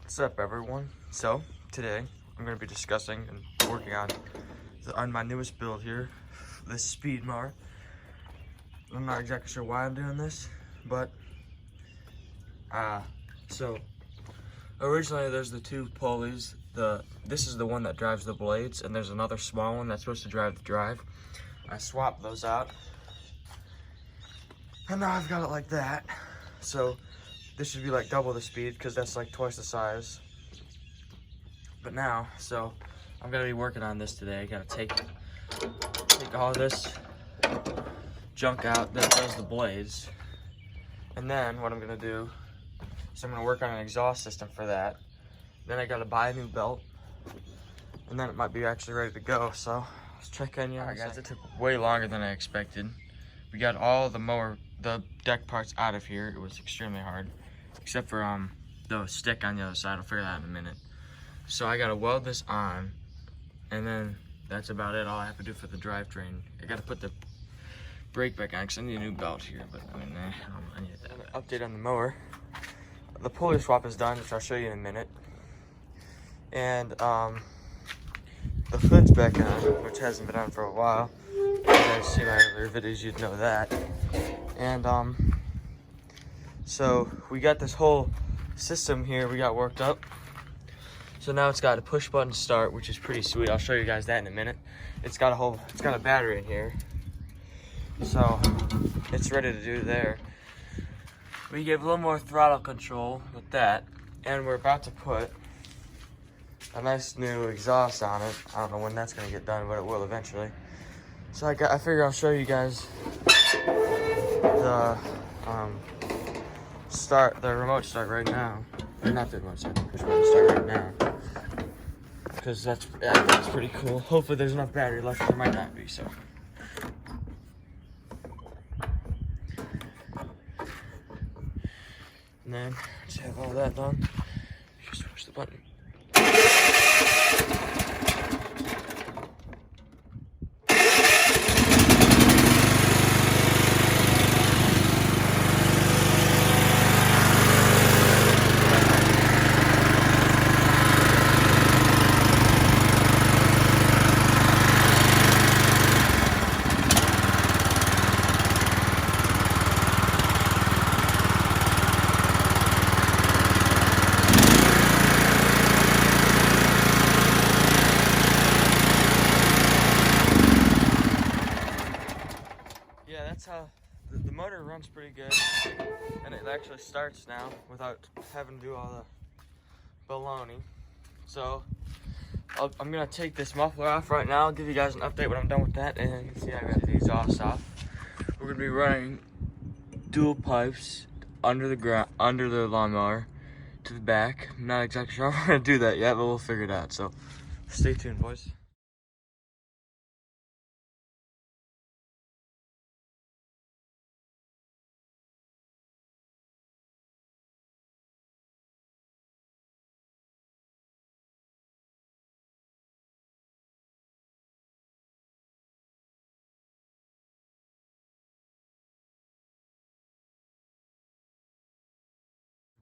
What's up, everyone? So today I'm going to be discussing and working on my newest build here, this speed mower. I'm not exactly sure why I'm doing this, but so originally there's the two pulleys. This is the one that drives the blades, and there's another small one that's supposed to drive the drive. I swapped those out, and now I've got it like that. So this should be like double the speed because that's like twice the size. But now, so I'm gonna be working on this today. I gotta take all this junk out that does the blades, and then what I'm gonna do is I'm gonna work on an exhaust system for that. Then I gotta buy a new belt, and then it might be actually ready to go. So let's check in. Alright guys, it took way longer than I expected. We got all the deck parts out of here. It was extremely hard, except for the stick on the other side. I'll figure that out in a minute. So I gotta weld this on, and then that's about it. All I have to do for the drivetrain. I gotta put the brake back on because I need a new belt here, but I mean, I need that. Update on the mower. The pulley swap is done, which I'll show you in a minute. And the hood's back on, which hasn't been on for a while. If you guys see my earlier videos, you'd know that. And so we got this whole system here we got worked up. So now it's got a push button start, which is pretty sweet. I'll show you guys that in a minute. It's got a battery in here, so it's ready to do there. We gave a little more throttle control with that, and we're about to put a nice new exhaust on it. I don't know when that's gonna get done, but it will eventually. So I figure I'll show you guys the remote start right now. Or not the remote start, the push button start right now. Because that's pretty cool. Hopefully there's enough battery left, there might not be, so. And then, just have all that done, just push the button. Yeah, that's how the motor runs pretty good, and it actually starts now without having to do all the baloney. So I'm gonna take this muffler off right now. I'll give you guys an update when I'm done with that, and you can see I got the exhaust off. We're gonna be running dual pipes under the lawnmower to the back. I'm not exactly sure how we're gonna do that yet, but we'll figure it out. So stay tuned, boys.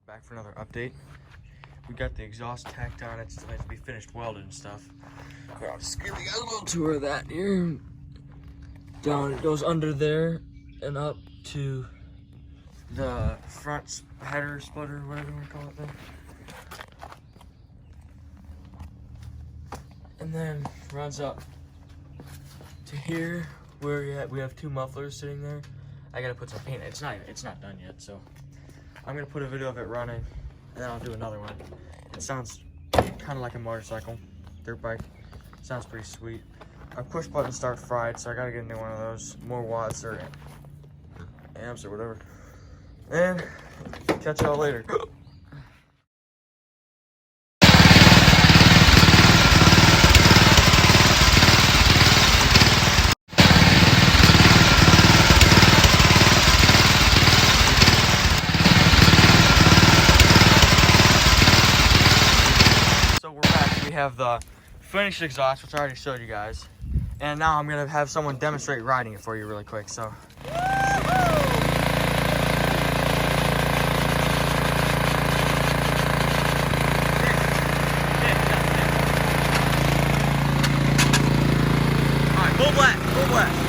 Back for another update. We got the exhaust tacked on. It still has to be finished welded and stuff. Here, I'll just give you guys a little tour of that here. Down, it goes under there and up to the front header splitter, whatever you want to call it there. And then runs up to here where we have two mufflers sitting there. I gotta put some paint. It's not done yet, so I'm gonna put a video of it running, and then I'll do another one. It sounds kind of like a motorcycle, dirt bike. Sounds pretty sweet. Our push button start fried, so I gotta get a new one of those. More watts or amps or whatever. And catch y'all later. We have the finished exhaust, which I already showed you guys, and now I'm gonna have someone demonstrate riding it for you really quick. So flex.